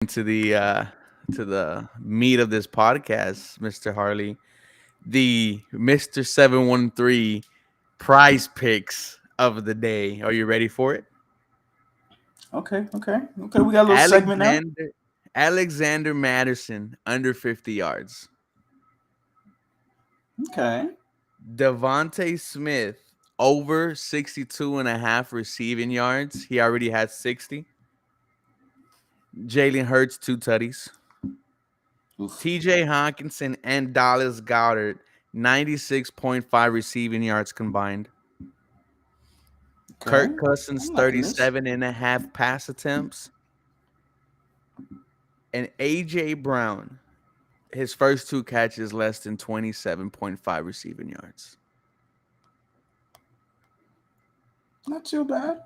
to the meat of this podcast, Mr. Harley, the Mr. 713 prize picks of the day. Are you ready for it? Okay. We got a little segment now. Alexander Alexander Madison under 50 yards. Okay. Devontae Smith over 62 and a half receiving yards. He already has 60. Jalen Hurts, two tutties. Oof. TJ Hawkinson and Dallas Goddard, 96.5 receiving yards combined. Okay. Kirk Cousins, I'm liking this. 37 and a half pass attempts. And AJ Brown, his first two catches, less than 27.5 receiving yards. Not too bad.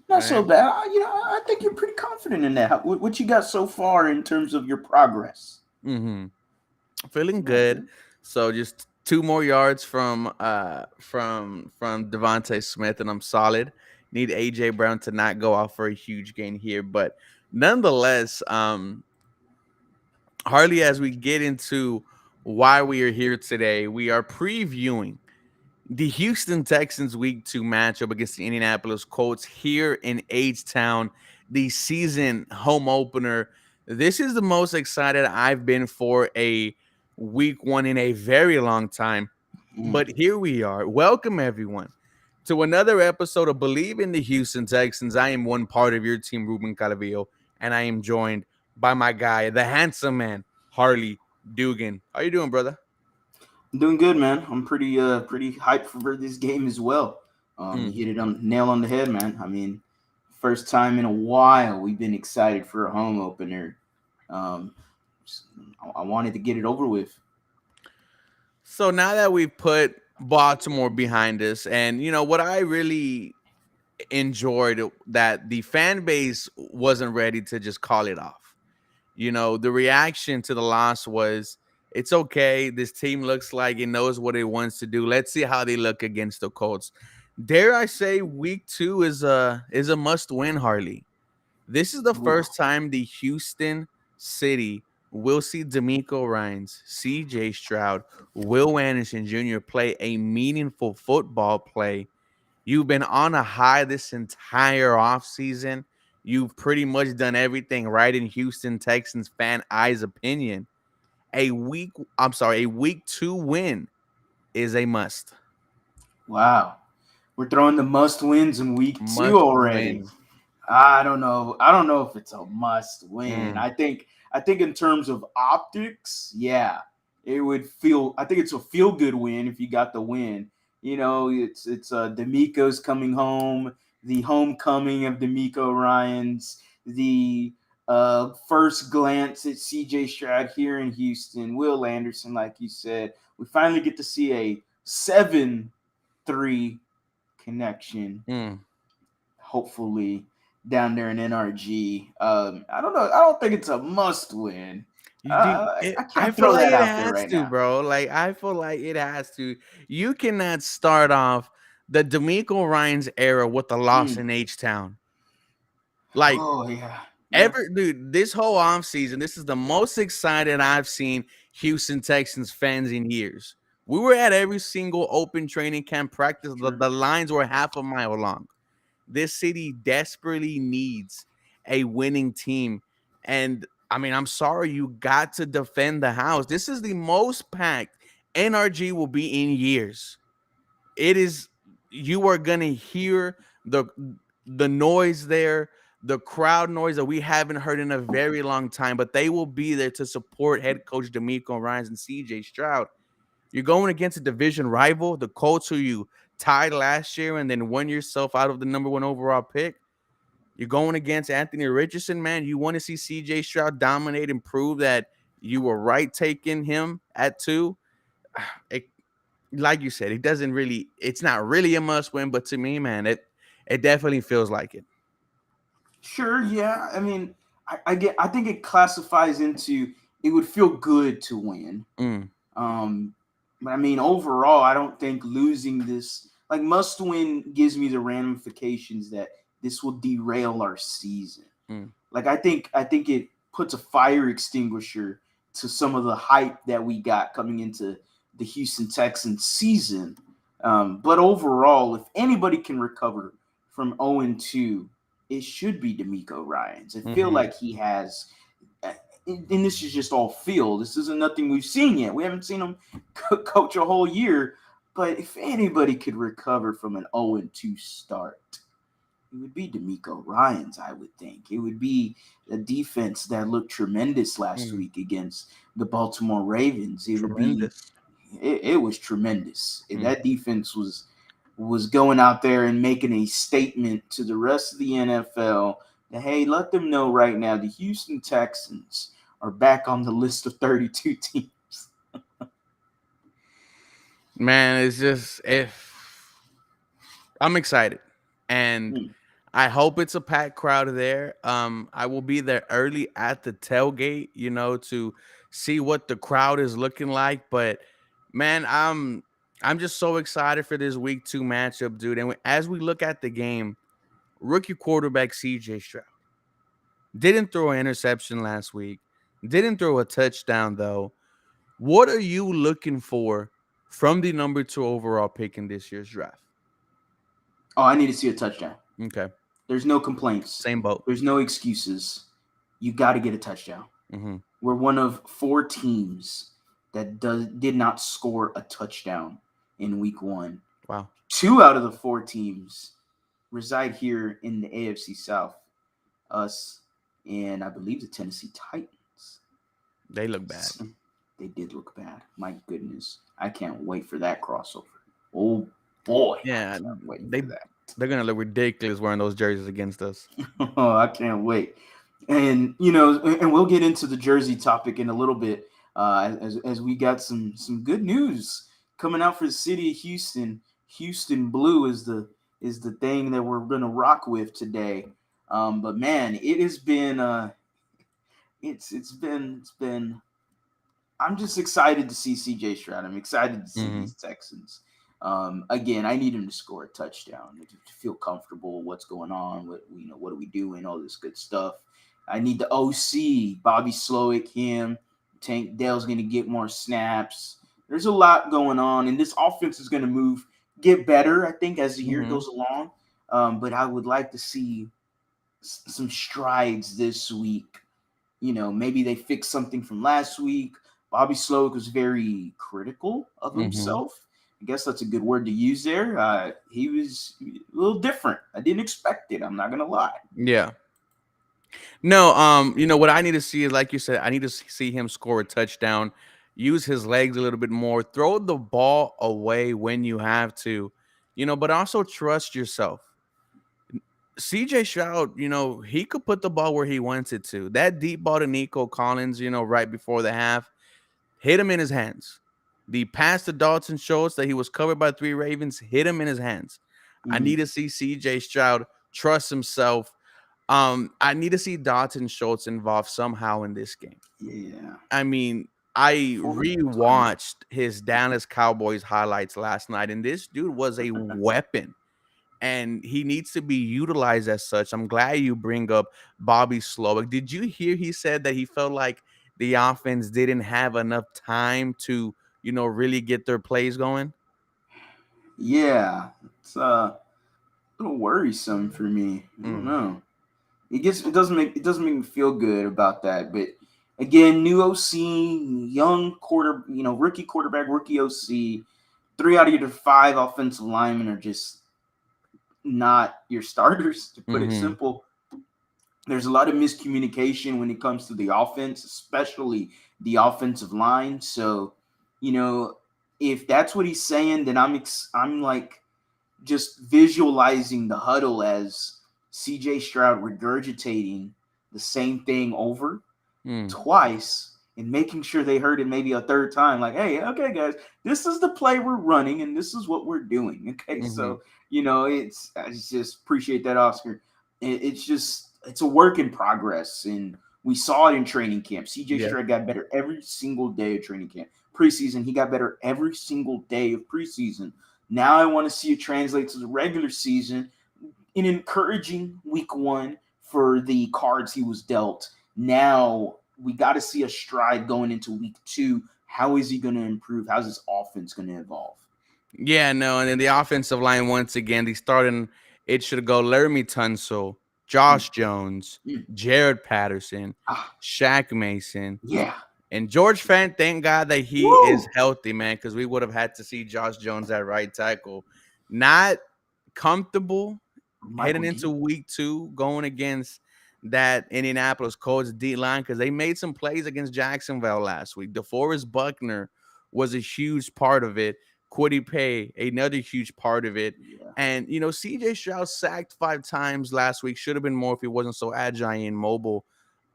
All Not so right. bad. I think you're pretty confident in that. What you got so far in terms of your progress? Mm-hmm. Feeling Yeah, good. dude. So just two more yards from Devontae Smith, and I'm solid. Need AJ Brown to not go off for a huge gain here, but nonetheless, Harley, as we get into why we are here today, we are previewing the Houston Texans Week 2 matchup against the Indianapolis Colts here in H-Town, the season home opener. This is the most excited I've been for a Week 1 in a very long time. Mm. But here we are. Welcome, everyone, to another episode of Believe in the Houston Texans. I am one part of your team, Ruben Calavillo, and I am joined by my guy, the handsome man, Harley Dugan. How you doing, brother? I'm doing good, man. I'm pretty hyped for this game as well. You Mm. hit it on nail on the head, man. I mean, first time in a while we've been excited for a home opener. Um, I wanted to get it over with. So now that we've put Baltimore behind us, and what I really enjoyed that the fan base wasn't ready to just call it off. The reaction to the loss was it's okay. This team looks like it knows what it wants to do. Let's see how they look against the Colts. Dare I say Week 2 is a must win, Harley. This is the Ooh. first time the Houston City will see D'Amico Ryans, CJ Stroud, Will Anderson Jr. play a meaningful football play. You've been on a high this entire offseason. You've pretty much done everything right in Houston Texans fan eyes opinion. A week 2 win is a must. Wow. We're throwing the must wins in week two Must already. win. I don't know. I don't know if it's a must win. Mm, I think in terms of optics, yeah, it would feel. I think it's a feel good win if you got the win. It's D'Amico's coming home, the homecoming of D'Amico Ryans, the first glance at C.J. Stroud here in Houston, Will Anderson, like you said. We finally get to see a 7-3 connection, mm. hopefully down there in NRG. I don't know. I don't think it's a must win. You do I I can't feel throw like that it out there has right to, now. bro. Like I feel like it has to. You cannot start off the D'Amico Ryans era with a loss Mm. in H Town. Like Oh yeah, yeah. ever, dude, this whole offseason, this is the most excited I've seen Houston Texans fans in years. We were at every single open training camp practice. The, Sure. the lines were half a mile long. This city desperately needs a winning team. And I mean, I'm sorry, you got to defend the house. This is the most packed NRG will be in years. It is you are gonna hear the noise there, the crowd noise that we haven't heard in a very long time, but they will be there to support head coach D'Amico Ryans and CJ Stroud. You're going against a division rival, the Colts, who you tied last year and then won yourself out of the number 1 overall pick. You're going against Anthony Richardson, man. You want to see CJ Stroud dominate and prove that you were right taking him at 2. It, like you said, it's not really a must win, but to me, man, it definitely feels like it. Sure. Yeah. I mean, I think it classifies into it would feel good to win. Mm, Um, but I mean, overall, I don't think losing this like must win gives me the ramifications that this will derail our season. mm, Like I think it puts a fire extinguisher to some of the hype that we got coming into the Houston Texans season. But overall, if anybody can recover from 0-2, it should be D'Amico Ryans. I feel Mm-hmm. like he has, and this is just all feel. This isn't nothing we've seen yet. We haven't seen him coach a whole year. But if anybody could recover from an 0-2 start, it would be D'Amico Ryans, I would think. It would be a defense that looked tremendous last Mm. week against the Baltimore Ravens. It would be Tremendous. it was tremendous. Mm. That defense was going out there and making a statement to the rest of the NFL that, hey, let them know right now the Houston Texans are back on the list of 32 teams. Man, it's just if I'm excited, and Hmm. I hope it's a packed crowd there. I will be there early at the tailgate, to see what the crowd is looking like. But man, I'm just so excited for this week 2 matchup, dude. And as we look at the game, rookie quarterback CJ Stroud didn't throw an interception last week, didn't throw a touchdown though. What are you looking for from the number 2 overall pick in this year's draft? Oh, I need to see a touchdown. Okay, There's no complaints. same boat. There's no excuses. You got to get a touchdown. Mm-hmm. We're one of 4 teams that did not score a touchdown in week 1. Wow. 2 out of the 4 teams reside here in the AFC South. Us and I believe the Tennessee Titans. They look bad. They did look bad. My goodness. I can't wait for that crossover. Oh boy. Yeah, I can't wait they for that. they're gonna look ridiculous wearing those jerseys against us. Oh, I can't wait. And and we'll get into the jersey topic in a little bit, as we got some good news coming out for the city of Houston. Houston Blue is the thing that we're gonna rock with today. But man, it has been it's been. I'm just excited to see CJ Stroud. I'm excited to see Mm-hmm. these Texans. Again, I need him to score a touchdown to feel comfortable. What's going on? What are we doing? All this good stuff. I need the OC, Bobby Slowick, him. Tank Dell's going to get more snaps. There's a lot going on, and this offense is going to get better, I think, as the year Mm-hmm. goes along. But I would like to see some strides this week. Maybe they fix something from last week. Bobby Slowick was very critical of Mm-hmm. himself. I guess that's a good word to use there. He was a little different. I didn't expect it. I'm not gonna lie. Yeah. No, what I need to see is, like you said, I need to see him score a touchdown, use his legs a little bit more, throw the ball away when you have to, but also trust yourself. CJ Stroud, he could put the ball where he wants it to. That deep ball to Nico Collins, right before the half, hit him in his hands. The pass to Dalton Schultz that he was covered by 3 Ravens hit him in his hands. I need to see CJ Stroud trust himself. I need to see Dalton Schultz involved somehow in this game. Yeah. I mean, I rewatched his Dallas Cowboys highlights last night, and this dude was a weapon, and he needs to be utilized as such. I'm glad you bring up Bobby Slowick. Did you hear he said that he felt like the offense didn't have enough time to, really get their plays going? Yeah. It's a little worrisome for me. I don't Mm. know. It doesn't make me feel good about that. But again, new OC, young rookie quarterback, rookie OC. 3 out of your 5 offensive linemen are just not your starters, to put it Mm-hmm. simple. There's a lot of miscommunication when it comes to the offense, especially the offensive line. So, if that's what he's saying, then I'm like just visualizing the huddle as CJ Stroud regurgitating the same thing over Mm. twice and making sure they heard it maybe a third time. Like, hey, okay, guys, this is the play we're running and this is what we're doing. Okay, Mm-hmm. so I just appreciate that, Oscar. It's a work in progress, and we saw it in training camp. CJ Yeah. Stroud got better every single day of training camp. Preseason, he got better every single day of preseason. Now I want to see it translate to the regular season in encouraging week 1 for the cards he was dealt Now we got to see a Stride going into week 2. How is he going to improve? How's his offense going to evolve? Yeah, no, and then the offensive line once again, they starting. It should go Laramie Tunsil, Mm, Josh Jones, mm. Jared Patterson, Ah, Shaq Mason, yeah. and George Fant. Thank God that he is Woo! healthy, man, because we would have had to see Josh Jones at right tackle. Not comfortable heading Michael into D. week 2, going against that Indianapolis Colts D line because they made some plays against Jacksonville last week. DeForest Buckner was a huge part of it. Kwity Paye, another huge part of it. Yeah. And, CJ Stroud sacked 5 times last week. Should have been more if he wasn't so agile and mobile.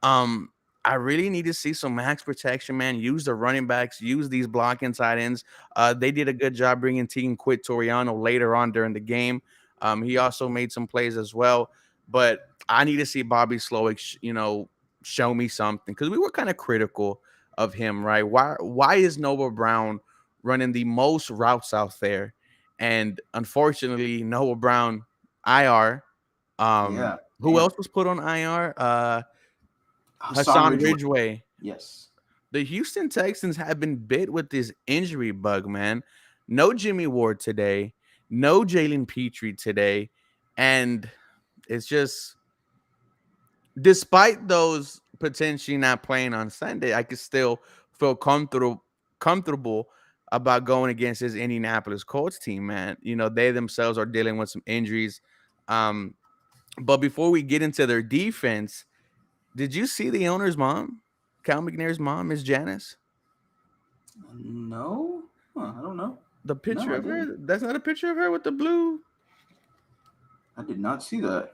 Um, I really need to see some max protection, man. Use the running backs, use these blocking tight ends. They did a good job bringing Team Quit Toriano later on during the game. He also made some plays as well. But I need to see Bobby Slowick, show me something because we were kind of critical of him, right? Why is Noah Brown running the most routes out there? And unfortunately, Noah Brown IR. Yeah. Who Damn. else was put on IR? Hassan Hassan Ridgeway. Ridgeway. Yes. The Houston Texans have been bit with this injury bug, man. No Jimmy Ward today, no Jalen Petrie today, and it's just despite those potentially not playing on Sunday, I could still feel comfortable about going against this Indianapolis Colts team, man. They themselves are dealing with some injuries. Um, but before we get into their defense, did you see the owner's mom? Cal McNair's mom, Miss Janice? No. Huh, I don't know. The No, picture I of her? didn't. That's not a picture of her with the blue. I did not see that.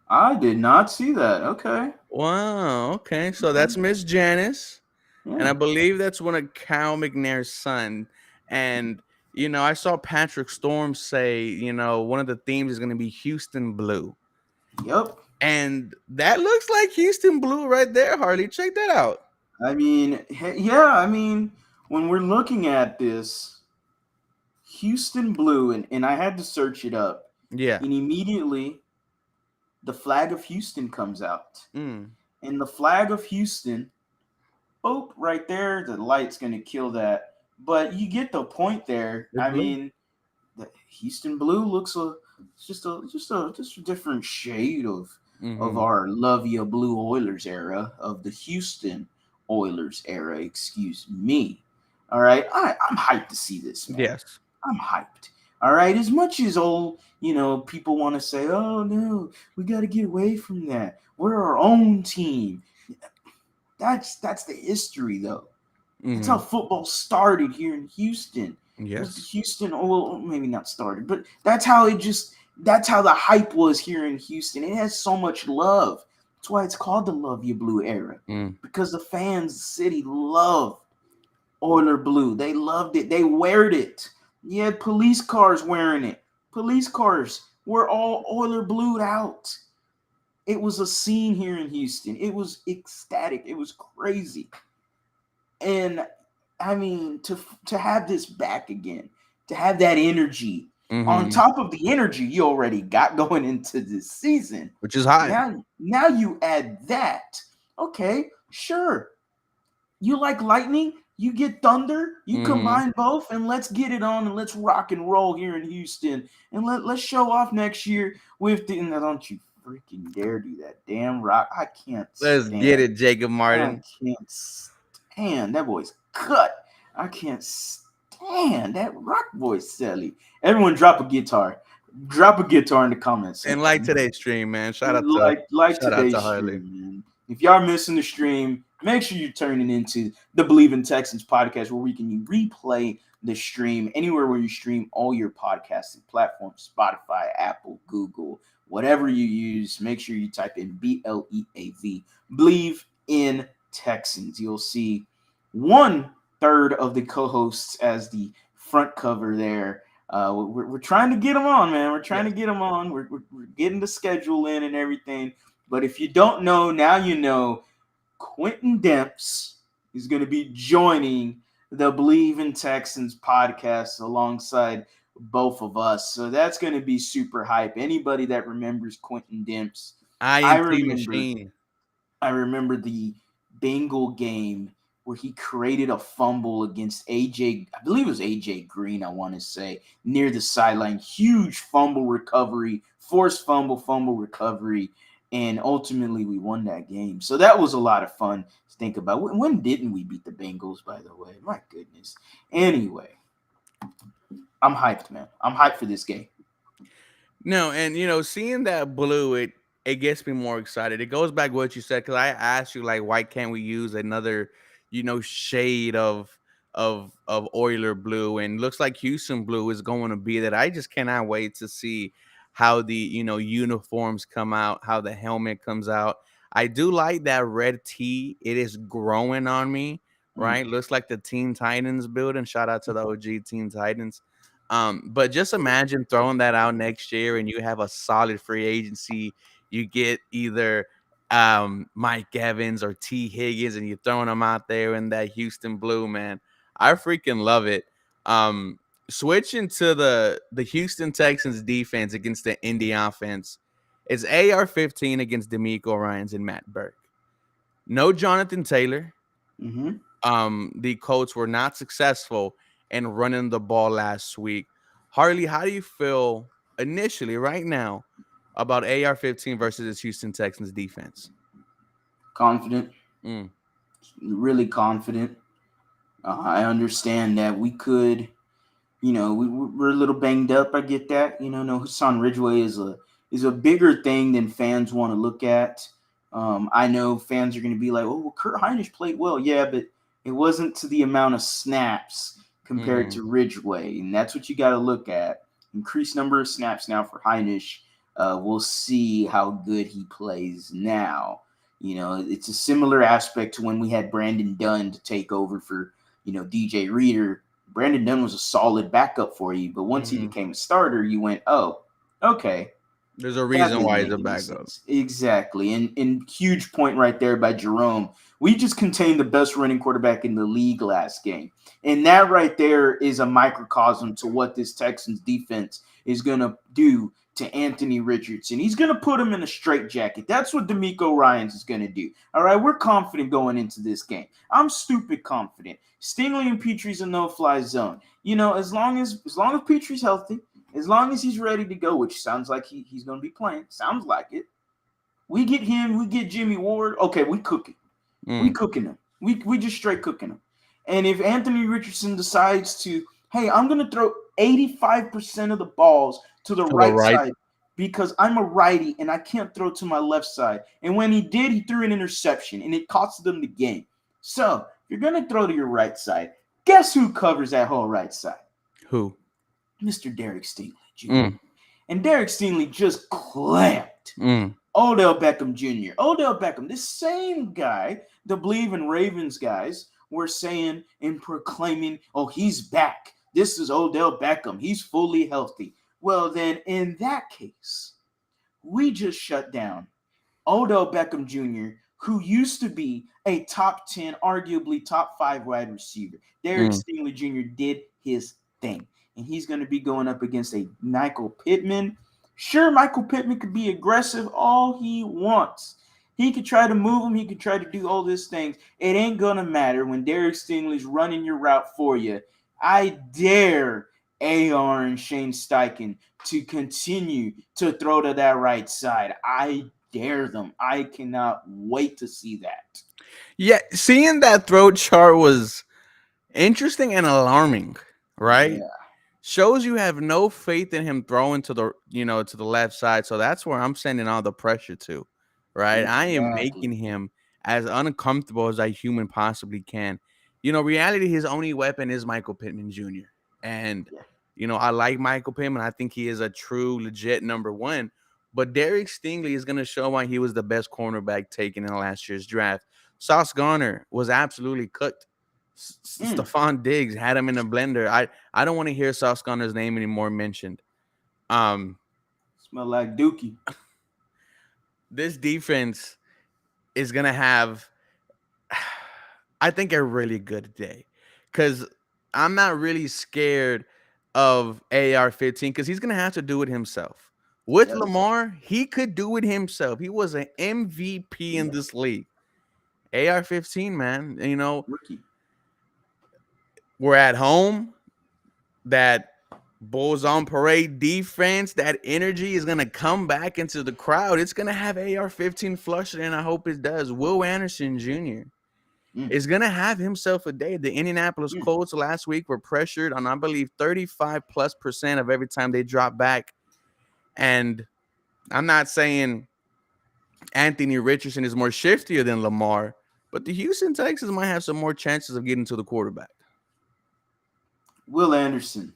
I did not see that. Okay. Wow. Okay. So Okay. that's Miss Janice. And Yeah. I believe that's one of Cal McNair's son. And, I saw Patrick Storm say, one of the themes is going to be Houston Blue. Yep. And that looks like Houston Blue right there, Harley. Check that out. I mean, yeah. I mean, when we're looking at this, Houston Blue, and I had to search it up, Yeah. and immediately the flag of Houston comes out. Mm. And the flag of Houston, boop, right there, the light's going to kill that. But you get the point there. It's I blue. mean, the Houston Blue looks just a different shade of Mm-hmm. our love ya blue Oilers era, of the Houston Oilers era, excuse me. All right, I'm hyped to see this, man. Yes. I'm hyped. All right, as much as people want to say, oh no, we got to get away from that. We're our own team. That's the history, though. That's how Mm-hmm. football started here in Houston. It was the Yes. Houston, well, maybe not started, but that's how the hype was here in Houston. It has so much love. That's why it's called the Love You Blue era. Mm. Because the fans, the city loved Oiler Blue. They loved it. They weared it. You had police cars wearing it. Police cars were all Oiler Blued out. It was a scene here in Houston. It was ecstatic. It was crazy. And I mean, to have this back again, to have that energy on Mm-hmm. top of the energy you already got going into this season. Which is high. Now you add that. Okay, sure. You like lightning, you get thunder, you Mm-hmm. combine both, and let's get it on and let's rock and roll here in Houston. And let's show off next year with the. Now don't you freaking dare do that. Damn rock. Let's get it, Jacob I Martin. can't stand that voice cut. I can't stand that rock voice, Sally. Everyone drop a guitar. Drop a guitar in the comment And like section. today's stream, man. Like Shout out to today's Harley. stream, man. If y'all missing the stream, make sure you're turning into the Believe in Texans podcast, where we can replay the stream anywhere where you stream all your podcasting platforms: Spotify, Apple, Google, whatever you use. Make sure you type in BLEAV, Believe in Texans. You'll see 1/3 of the co-hosts as the front cover there. We're trying to get them on, man. We're trying to Yes. get them on. We're getting the schedule in and everything. But if you don't know, now you know. Quentin Demps is going to be joining the Believe in Texans podcast alongside both of us. So that's going to be super hype. Anybody that remembers Quentin Demps, I INT remember. machine. I remember the Bengal game where he created a fumble against AJ, I believe it was AJ Green, I want to say, near the sideline. Huge fumble recovery, forced fumble recovery, and ultimately we won that game. So that was a lot of fun to think about. When didn't we beat the Bengals, by the way? My goodness. Anyway, I'm hyped, man. I'm hyped for this game. No, and seeing that blue, it gets me more excited. It goes back to what you said because I asked you like, why can't we use another, shade of Oiler blue, and looks like Houston blue is going to be that. I just cannot wait to see how the uniforms come out, how the helmet comes out. I do like that red tee. It is growing on me, Mm. right? Looks like the Teen Titans building. Shout out to the OG Teen Titans. But just imagine throwing that out next year and you have a solid free agency. You get either Mike Evans or T. Higgins, and you're throwing them out there in that Houston blue, man. I freaking love it. Um, Switching to the Houston Texans defense against the Indy offense. It's AR-15 against D'Amico Ryans and Matt Burke. No Jonathan Taylor. Mm-hmm. The Colts were not successful in running the ball last week. Harley, how do you feel initially right now about AR-15 versus this Houston Texans defense? Confident, Mm, really confident. I understand that we could, we're a little banged up. I get that. No, Hassan Ridgeway is a bigger thing than fans want to look at. I know fans are going to be like, "Oh, well, Kurt Hinish played well, yeah, but it wasn't to the amount of snaps compared mm, to Ridgeway, and that's what you got to look at. Increased number of snaps now for Hinish. We'll see how good he plays now. It's a similar aspect to when we had Brandon Dunn to take over for DJ Reader. Brandon Dunn was a solid backup for you, but once he mm. became a starter, you went, oh, okay, There's a that reason doesn't why he's make a any backup. sense. Exactly. And huge point right there by Jerome. We just contained the best running quarterback in the league last game. And that right there is a microcosm to what this Texans defense is going to do to Anthony Richardson. He's going to put him in a straitjacket. That's what D'Amico Ryans is going to do. All right, we're confident going into this game. I'm stupid confident. Stingley and Petrie's a no-fly zone. As long as Petrie's healthy, as long as he's ready to go, which sounds like he's going to be playing. Sounds like it. We get him. We get Jimmy Ward. Okay, we cooking. We Mm. cooking him. We just straight cooking him. And if Anthony Richardson decides to, hey, I'm going to throw 85% of the balls to the To the right right. side because I'm a righty and I can't throw to my left side. And when he did, he threw an interception and it cost them the game. So if you're going to throw to your right side, guess who covers that whole right side? Who? Mr. Derek Stingley Jr. Mm, And Derek Stingley just clamped mm. Odell Beckham Jr. Odell Beckham, this same guy, the Believe in Ravens guys, were saying and proclaiming, oh, he's back. This is Odell Beckham. He's fully healthy. Well, then, in that case, we just shut down Odell Beckham Jr., who used to be a top 10, arguably top 5 wide receiver. Derek Mm. Stingley Jr. did his thing. And he's going to be going up against a Michael Pittman. Sure, Michael Pittman could be aggressive all he wants. He could try to move him. He could try to do all these things. It ain't going to matter when Derek Stingley's running your route for you. I dare AR and Shane Steichen to continue to throw to that right side. I dare them. I cannot wait to see that. Yeah, seeing that throat chart was interesting and alarming, right? Yeah, Shows you have no faith in him throwing to the left side. So that's where I'm sending all the pressure to, right? I am exactly. making him as uncomfortable as I human possibly can. Reality, his only weapon is Michael Pittman Jr. And Yeah. I like Michael Pittman. I think he is a true, legit number one. But Derek Stingley is going to show why he was the best cornerback taken in last year's draft. Sauce Garner was absolutely cooked. Mm, Stephon Diggs had him in a blender. I don't want to hear Sauce Garner's name anymore mentioned. Um, smell like Dookie. this defense is gonna have, I think, a really good day because I'm not really scared of AR-15 because he's gonna have to do it himself. With Yep. Lamar, he could do it himself. He was an MVP in Yep. this league. AR-15, man. Rookie. We're at home. That Bulls on parade defense, that energy is gonna come back into the crowd. It's gonna have AR-15 flushed, and I hope it does. Will Anderson Jr. Mm, is gonna have himself a day. The Indianapolis mm. Colts last week were pressured on, I believe, 35+% of every time they drop back. And I'm not saying Anthony Richardson is more shiftier than Lamar, but the Houston Texans might have some more chances of getting to the quarterback. Will Anderson.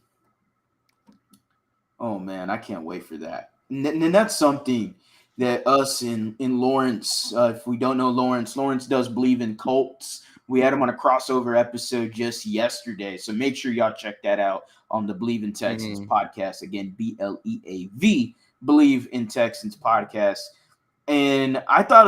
Oh man, I can't wait for that. And that's something that us in Lawrence, if we don't know Lawrence, Lawrence does believe in Colts. We had him on a crossover episode just yesterday, so make sure y'all check that out on the Believe in Texans Mhm. podcast. Again, BLEAV, Believe in Texans podcast. And I thought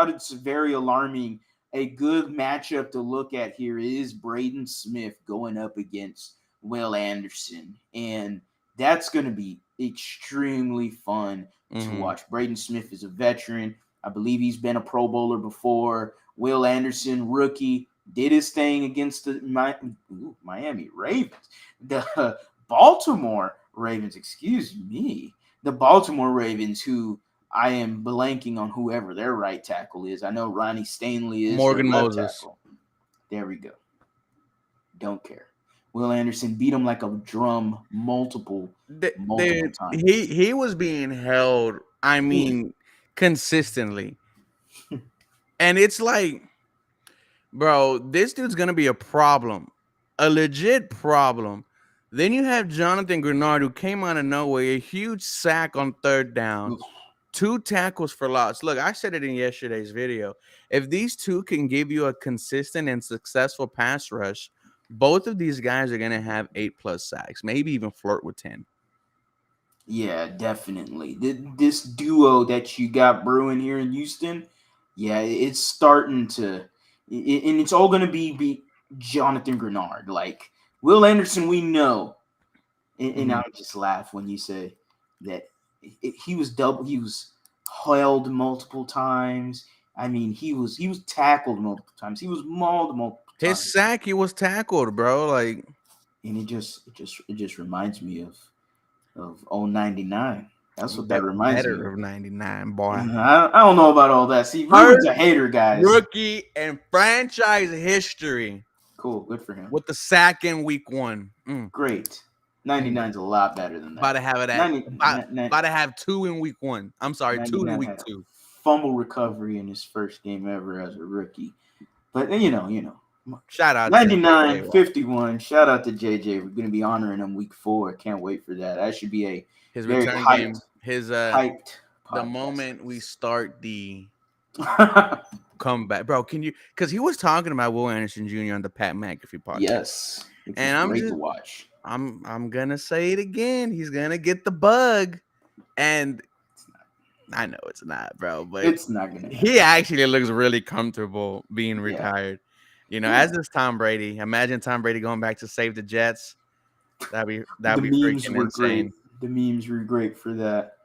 it's very alarming. A good matchup to look at here is Braden Smith going up against Will Anderson. And that's going to be extremely fun to Mhm. watch. Braden Smith is a veteran. I believe he's been a Pro Bowler before. Will Anderson, rookie, did his thing against the Miami Ravens. The Baltimore Ravens, excuse me. The Baltimore Ravens, who I am blanking on whoever their right tackle is. I know Ronnie Stanley is their Morgan left Moses. tackle. There we go. Don't care. Will Anderson beat him like a drum multiple times. He was being held, I mean, consistently. And it's like, bro, this dude's gonna be a problem. A legit problem. Then you have Jonathan Grenard, who came out of nowhere, a huge sack on third down, 2 tackles for loss. Look, I said it in yesterday's video. If these two can give you a consistent and successful pass rush, both of these guys are gonna have 8+ sacks, maybe even flirt with 10. Yeah, definitely. This duo that you got brewing here in Houston, yeah, it's starting to, and it's all going to be Jonathan Grenard. Like Will Anderson, we know, and Mhm. I just laugh when you say that he was he was held multiple times. I mean, he was tackled multiple times. He was mauled multiple His times, sack, he was tackled, bro. Like, and it just reminds me of 099. That's what that reminds me better of. of 99, boy. I don't know about all that. See, Ruben's First a hater, guys. rookie in franchise history Cool, good for him. with the sack in week 1. Great. Mm. 99's a lot better than About that. to have it at 90, about to have 2 in week 1. I'm sorry, 2 in 99 week had a 2. fumble recovery in his first game ever as a rookie. But Shout out to JJ 99 Watt. 51. Shout out to JJ. We're gonna be honoring him week 4. Can't wait for that. That should be a His very return game, his hyped the podcast moment we episode. start the comeback. Bro, can you, cuz he was talking about Will Anderson Jr. on the Pat McAfee podcast. Yes, which was And I'm great to just watch. I'm going to say it again. He's going to get the bug. And I know it's not, bro, but It's not gonna he happen. actually looks really comfortable being Yeah, retired. yeah. As is Tom Brady. Imagine Tom Brady going back to save the Jets. The that'd be memes freaking were great. insane. The memes were great for that.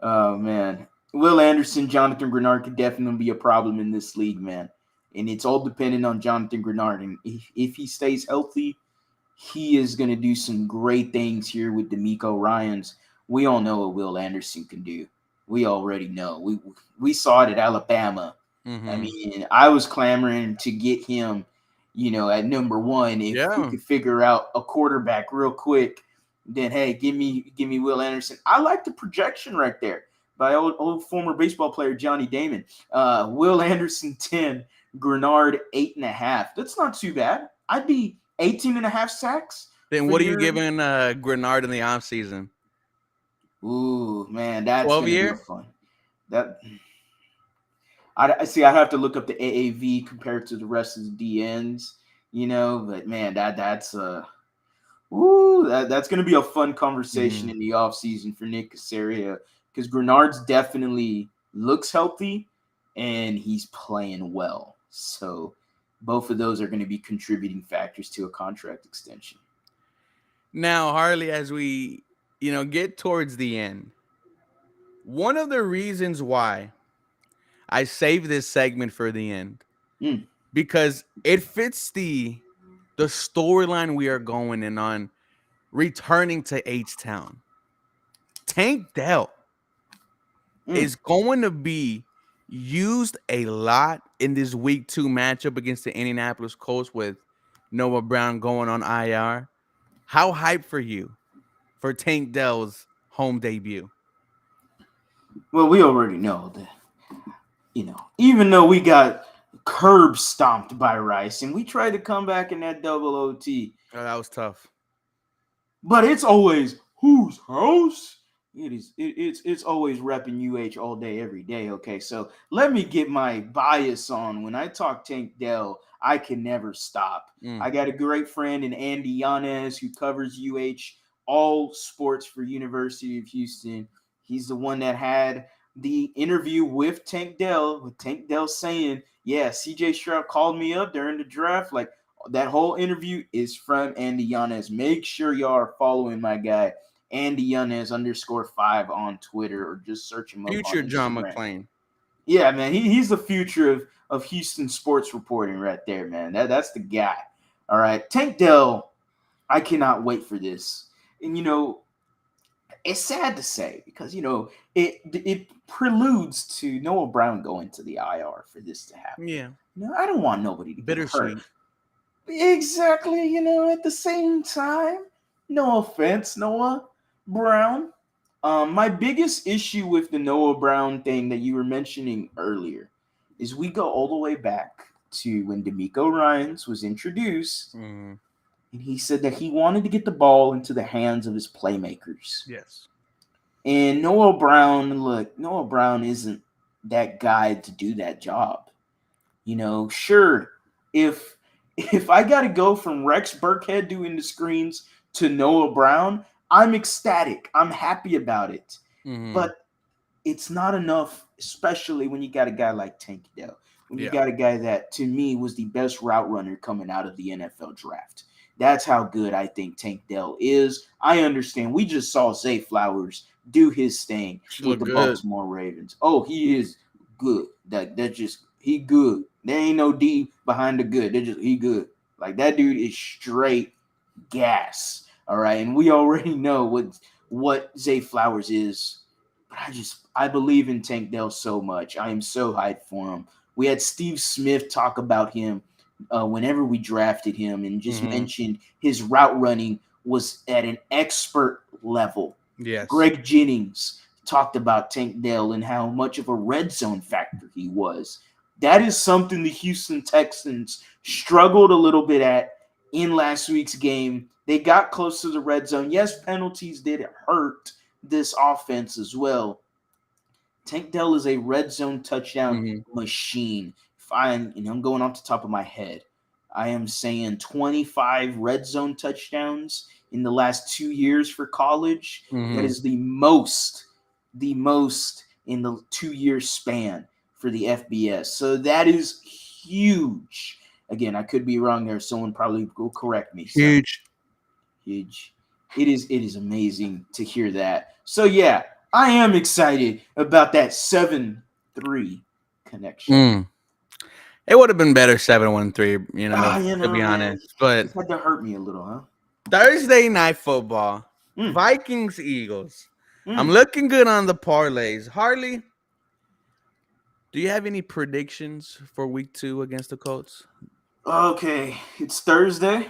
Oh man, Will Anderson, Jonathan Grenard could definitely be a problem in this league, man. And it's all dependent on Jonathan Grenard. And if he stays healthy, he is going to do some great things here with D'Amico Ryans. We all know what Will Anderson can do. We already know. We saw it at Alabama. I Hmm. mean, I was clamoring to get him, at number 1. If we Yeah. could figure out a quarterback real quick, then hey, give me Will Anderson. I like the projection right there by old former baseball player Johnny Damon. Will Anderson 10, Grenard 8.5. That's not too bad. I'd be 18.5 sacks Then for what are you your. giving Grenard in the offseason? Ooh, man, that's 12 gonna be a year? fun. That I see. I have to look up the AAV compared to the rest of the DNs, But man, that's gonna be a fun conversation Hmm. in the offseason for Nick Casario because Grenard's definitely looks healthy and he's playing well. So both of those are going to be contributing factors to a contract extension. Now, Harley, as we, get towards the end, one of the reasons why I saved this segment for the end Mm. because it fits the storyline we are going in on returning to H-Town. Tank Dell Mm. is going to be used a lot in this week 2 matchup against the Indianapolis Colts with Noah Brown going on IR. How hyped for you for Tank Dell's home debut? Well, we already know that, even though we got curb stomped by Rice and we tried to come back in that double OT, Oh, that was tough. but it's always whose house? It's always repping UH all day, every day. Okay, so let me get my bias on. When I talk Tank Dell, I can never stop. Mm. I got a great friend in Andy Yanez who covers UH all sports for University of Houston. He's the one that had the interview with Tank Dell, with Tank Dell saying, "Yeah, CJ Stroud called me up during the draft." Like, that whole interview is from Andy Yanez. Make sure y'all are following my guy, Andy Yanez _5 on Twitter, or just search him up on Future John Instagram. McClain. Yeah, man, he's the future of Houston sports reporting right there, man. That's the guy. All right. Tank Dell, I cannot wait for this. And, it's sad to say because, it preludes to Noah Brown going to the IR for this to happen. Yeah. I don't want nobody to get hurt. Bittersweet. Exactly, at the same time, no offense, Noah Brown. My biggest issue with the Noah Brown thing that you were mentioning earlier is we go all the way back to when D'Amico Ryans was introduced, Mm. and he said that he wanted to get the ball into the hands of his playmakers. Yes. And Noah Brown isn't that guy to do that job. Sure, if I got to go from Rex Burkhead doing the screens to Noah Brown, I'm ecstatic. I'm happy about it. Mm-hmm. But it's not enough, especially when you got a guy like Tank Dell. When you got a guy that, to me, was the best route runner coming out of the NFL draft. That's how good I think Tank Dell is. I understand. We just saw Zay Flowers do his thing with the Baltimore Ravens. Oh, he is good. He good. There ain't no D behind the good. He good. Like, that dude is straight gas. All right. And we already know what Zay Flowers is. But I believe in Tank Dell so much. I am so hyped for him. We had Steve Smith talk about him whenever we drafted him, and just mentioned his route running was at an expert level. Yes. Greg Jennings talked about Tank Dell and how much of a red zone factor he was. That is something the Houston Texans struggled a little bit at in last week's game. They got close to the red zone. Yes, penalties did hurt this offense as well. Tank Dell is a red zone touchdown machine. I'm going off the top of my head. I am saying 25 red zone touchdowns in the last 2 years for college. That is the most in the 2-year span for the FBS. So that is huge. Again, I could be wrong there. Someone probably will correct me. Huge. Huge. It is amazing to hear that. So yeah, I am excited about that 7-3 connection. It would have been better 7-1-3, to be honest. But it had to hurt me a little, huh? Thursday night football, Vikings Eagles. I'm looking good on the parlays. Harley, do you have any predictions for week 2 against the Colts? Okay, it's Thursday.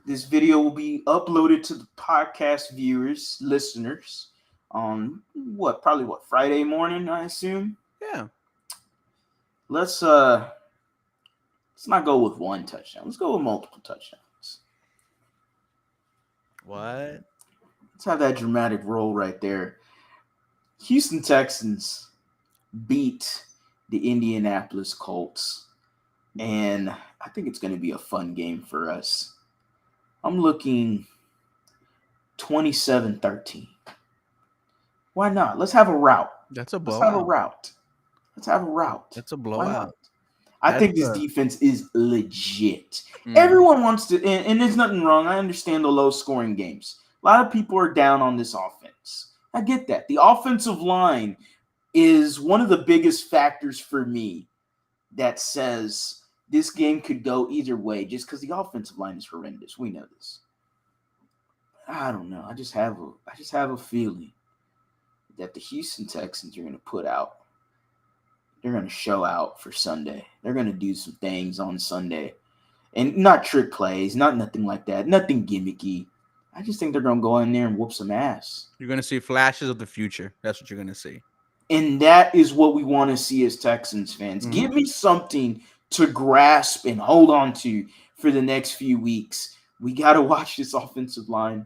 This video will be uploaded to the podcast listeners on probably Friday morning, I assume. Yeah. Let's not go with one touchdown. Let's go with multiple touchdowns. What? Let's have that dramatic roll right there. Houston Texans beat the Indianapolis Colts, and I think it's going to be a fun game for us. I'm looking 27-13. Why not? Let's have a route. That's a blowout. Let's have a route. That's a blowout. I think this defense is legit. Everyone wants to, and there's nothing wrong. I understand the low-scoring games. A lot of people are down on this offense. I get that. The offensive line is one of the biggest factors for me that says this game could go either way just because the offensive line is horrendous. We know this. I don't know. I just have a feeling that the Houston Texans are going to put out. They're going to show out for Sunday. They're going to do some things on Sunday, and not trick plays, not nothing like that, nothing gimmicky. I just think they're going to go in there and whoop some ass. You're gonna see flashes of the future. That's what you're gonna see. And that is what we want to see as Texans fans. Mm-hmm. Give me something to grasp and hold on to for the next few weeks. We got to watch this offensive line,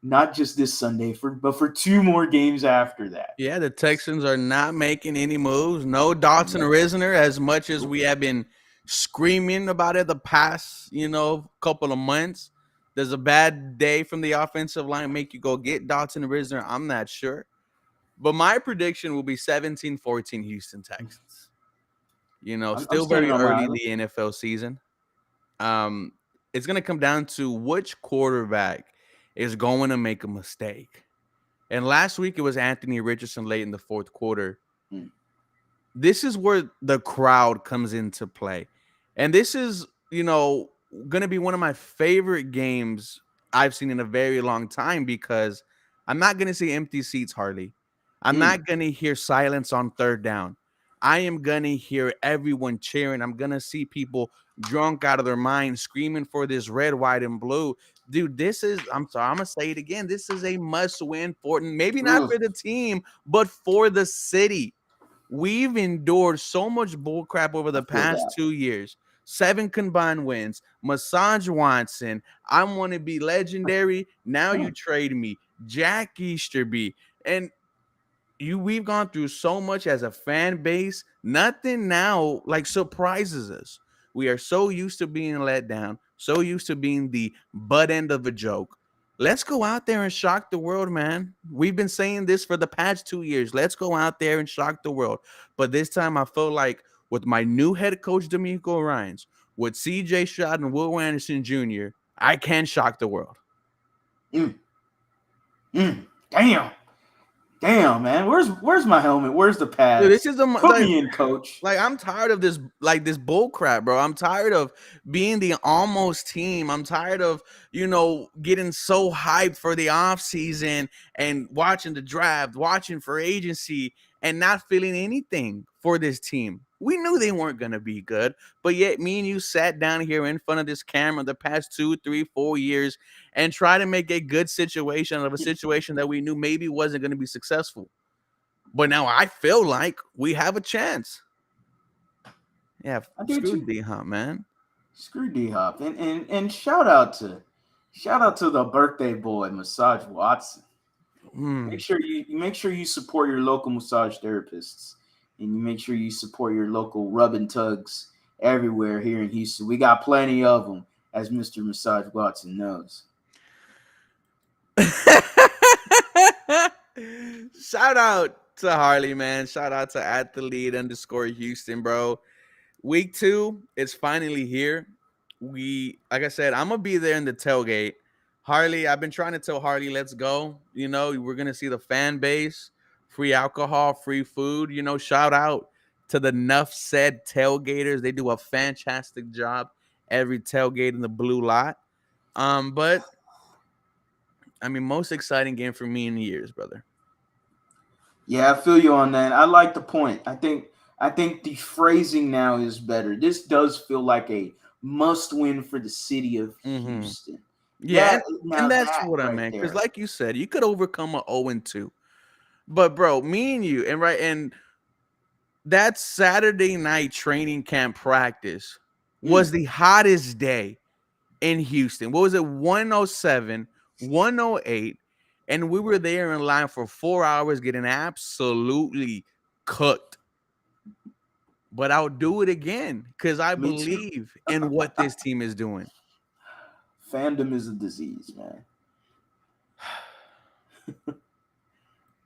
not just this Sunday, but for 2 more games after that. Yeah, the Texans are not making any moves. No Dotson or Risner, as much as we have been screaming about it the past, couple of months. Does a bad day from the offensive line make you go get Dotson and Risner? I'm not sure. But my prediction will be 17-14 Houston Texans. I'm Still standing very on my early in island. the NFL season. It's going to come down to which quarterback is going to make a mistake. And last week it was Anthony Richardson late in the fourth quarter. Mm. This is where the crowd comes into play. And this is, going to be one of my favorite games I've seen in a very long time because I'm not going to see empty seats, Harley. I'm not going to hear silence on third down. I am going to hear everyone cheering. I'm going to see people drunk out of their minds screaming for this red, white, and blue. Dude, I'm sorry, I'm going to say it again. This is a must win for, maybe not Ugh. for the team, but for the city. We've endured so much bullcrap over the I feel past that. 2 years. 7 combined wins. Massage Watson. I want to be legendary. Now you trade me. Jack Easterby. And we've gone through so much as a fan base. Nothing now surprises us. We are so used to being let down, so used to being the butt end of a joke. Let's go out there and shock the world, man. We've been saying this for the past 2 years. Let's go out there and shock the world. But this time I feel like with my new head coach, D'Amico Ryans, with CJ Stroud and Will Anderson Jr., I can shock the world. Damn. Damn, man. Where's my helmet? Where's the pads? Dude, this is Put me in, coach. I'm tired of this bull crap, bro. I'm tired of being the almost team. I'm tired of, getting so hyped for the offseason and watching the draft, watching for agency, and not feeling anything for this team. We knew they weren't going to be good, but yet me and you sat down here in front of this camera the past 2, 3, 4 years and try to make a good situation out of a situation that we knew maybe wasn't going to be successful. But now I feel like we have a chance. Yeah, screw D-Hop, man. Screw D-Hop. And shout out to the birthday boy, Massage Watson. Make sure you support your local massage therapists, and you make sure you support your local rub and tugs everywhere here in Houston. We got plenty of them, as Mr. Massage Watson knows. Shout out to Harley, man. Shout out to @TheLead_Houston, bro. Week 2 is finally here. Like I said, I'm gonna be there in the tailgate. Harley, I've been trying to tell Harley, let's go. We're gonna see the fan base, free alcohol, free food. Shout out to the Nuff Said tailgaters. They do a fantastic job every tailgate in the blue lot. But I mean, most exciting game for me in years, brother. Yeah, I feel you on that. I like the point. I think the phrasing now is better. This does feel like a must-win for the city of Houston. Yeah, and that's what I meant. Because, like you said, you could overcome a 0-2. But, bro, me and you, and that Saturday night training camp practice was the hottest day in Houston. What was it? 107, 108. And we were there in line for 4 hours getting absolutely cooked. But I'll do it again because I believe in what this team is doing. Fandom is a disease, man.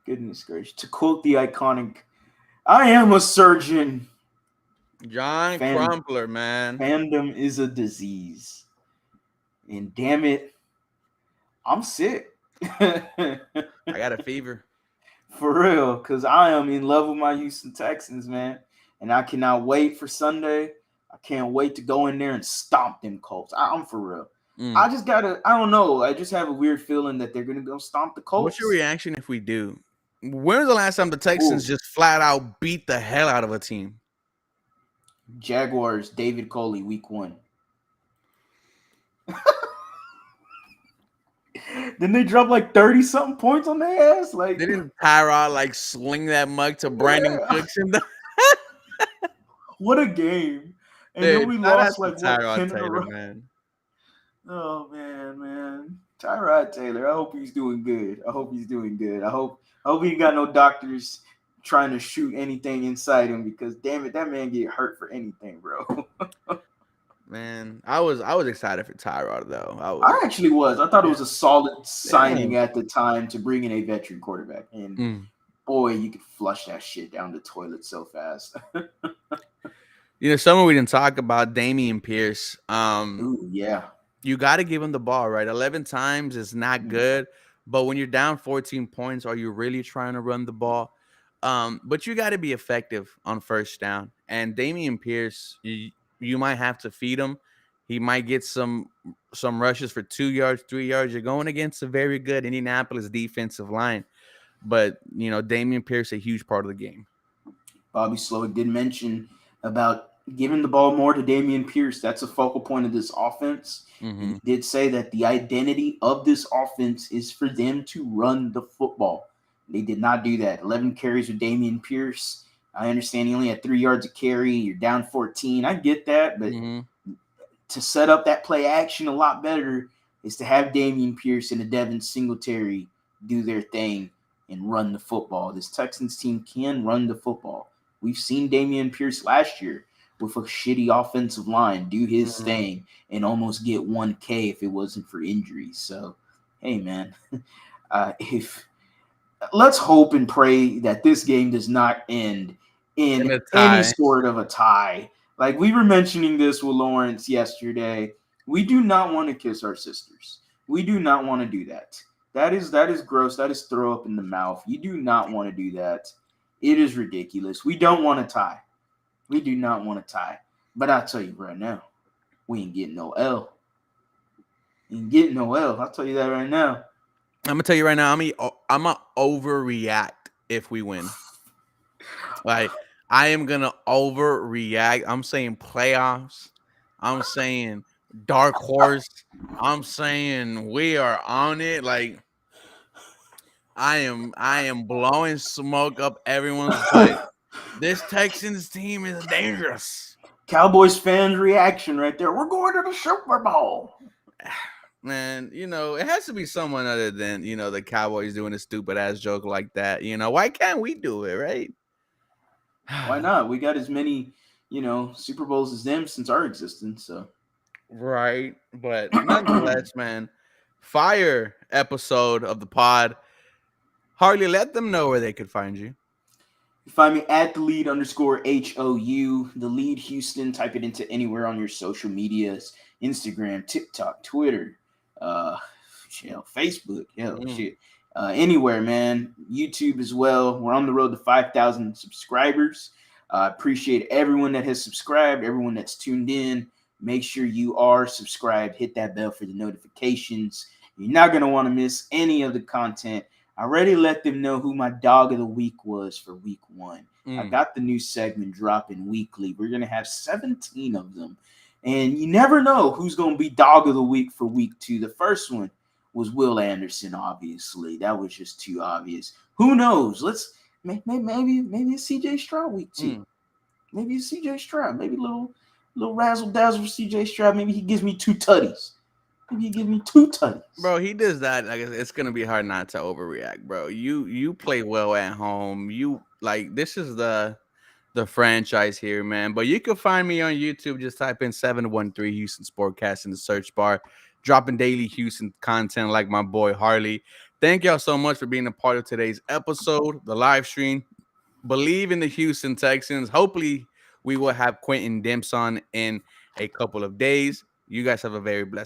Goodness gracious. To quote the iconic, I am a surgeon. John Crumpler, man. Fandom is a disease. And damn it, I'm sick. I got a fever. For real, because I am in love with my Houston Texans, man. and I cannot wait for Sunday. I can't wait to go in there and stomp them Colts. I'm for real. Mm. I just gotta. I don't know. I just have a weird feeling that they're gonna go stomp the What's your Colts. reaction if we do? When was the last time the Texans Ooh, just flat out beat the hell out of a team? Jaguars. David Coley, week 1. Didn't they drop like 30 something points on their ass? Like, Didn't Tyrod like sling that mug to Brandon yeah, Cooks and the what a game! And then dude? we Shout out lost to like what Tyrod 10 in a Taylor, row. man. Oh man, Tyrod Taylor. I hope he's doing good. I hope he's doing good. I hope he ain't got no doctors trying to shoot anything inside him because damn it, that man get hurt for anything, bro. Man, I was excited for Tyrod though. I I was. actually was. I thought it Yeah. was a solid Yeah. signing at the time to bring in a veteran quarterback, and Mm. boy, you could flush that shit down the toilet so fast. Someone we didn't talk about, Damian Pierce. Ooh, yeah. You got to give him the ball, right? 11 times is not Mm. good, but when you're down 14 points, are you really trying to run the ball? But you got to be effective on first down. And Damian Pierce, you might have to feed him. He might get some rushes for 2 yards, 3 yards. You're going against a very good Indianapolis defensive line, but Damian Pierce a huge part of the game. Bobby Slowick did mention about giving the ball more to Damian Pierce. That's a focal point of this offense. And Mm-hmm. he did say that the identity of this offense is for them to run the football. They did not do that. 11 carries with Damian Pierce. I understand he only had 3 yards a carry. You're down 14. I get that, but Mm-hmm. to set up that play action a lot better is to have Damian Pierce and a Devin Singletary do their thing and run the football. This Texans team can run the football. We've seen Damian Pierce last year with a shitty offensive line do his Mm-hmm. thing and almost get 1K if it wasn't for injuries. So, hey, man, if let's hope and pray that this game does not end And in a any tie. sort of a tie. Like we were mentioning this with Lawrence yesterday. We do not want to kiss our sisters. We do not want to do that. That is gross. That is throw up in the mouth. You do not want to do that. It is ridiculous. We don't want to tie. We do not want to tie. But I'll tell you right now, we ain't getting no L. Ain't getting no L. I'll tell you that right now. I'm gonna tell you right now. I'm gonna overreact if we win. Like I am gonna overreact. I'm saying playoffs. I'm saying dark horse. I'm saying we are on it. Like I am blowing smoke up everyone's butt. This Texans team is dangerous. Cowboys fans' reaction right there. We're going to the Super Bowl. Man, it has to be someone other than, the Cowboys doing a stupid ass joke like that. Why can't we do it, right? Why not? We got as many, Super Bowls as them since our existence. So Right. But nonetheless, man, fire episode of the pod. Hardly let them know where they could find you. you find me at the lead underscore HOU, the lead Houston. Type it into anywhere on your social medias, Instagram, TikTok, Twitter, uh, Facebook, Mm. shit. Anywhere, man. YouTube as well. We're on the road to 5,000 subscribers. Appreciate everyone that has subscribed, everyone that's tuned in. Make sure you are subscribed. Hit that bell for the notifications. You're not going to want to miss any of the content. I already let them know who my dog of the week was for week 1. I Mm. got the new segment dropping weekly. We're going to have 17 of them. And you never know who's going to be dog of the week for week 2. The first one was Will Anderson, obviously. That was just too obvious. Who knows? Maybe it's CJ Stroud week 2. Mm. Maybe it's CJ Stroud. Maybe a little razzle dazzle for CJ Stroud. Maybe he gives me 2 tutties. Maybe he gives me 2 tutties. Bro, he does that. Like it's gonna be hard not to overreact, bro. You play well at home. This is the franchise here, man. But you can find me on YouTube. Just type in 713 Houston Sportcast in the search bar. Dropping daily Houston content like my boy Harley. Thank y'all so much for being a part of today's episode, the live stream. Believe in the Houston Texans. Hopefully, we will have Quentin Dempson in a couple of days. You guys have a very blessed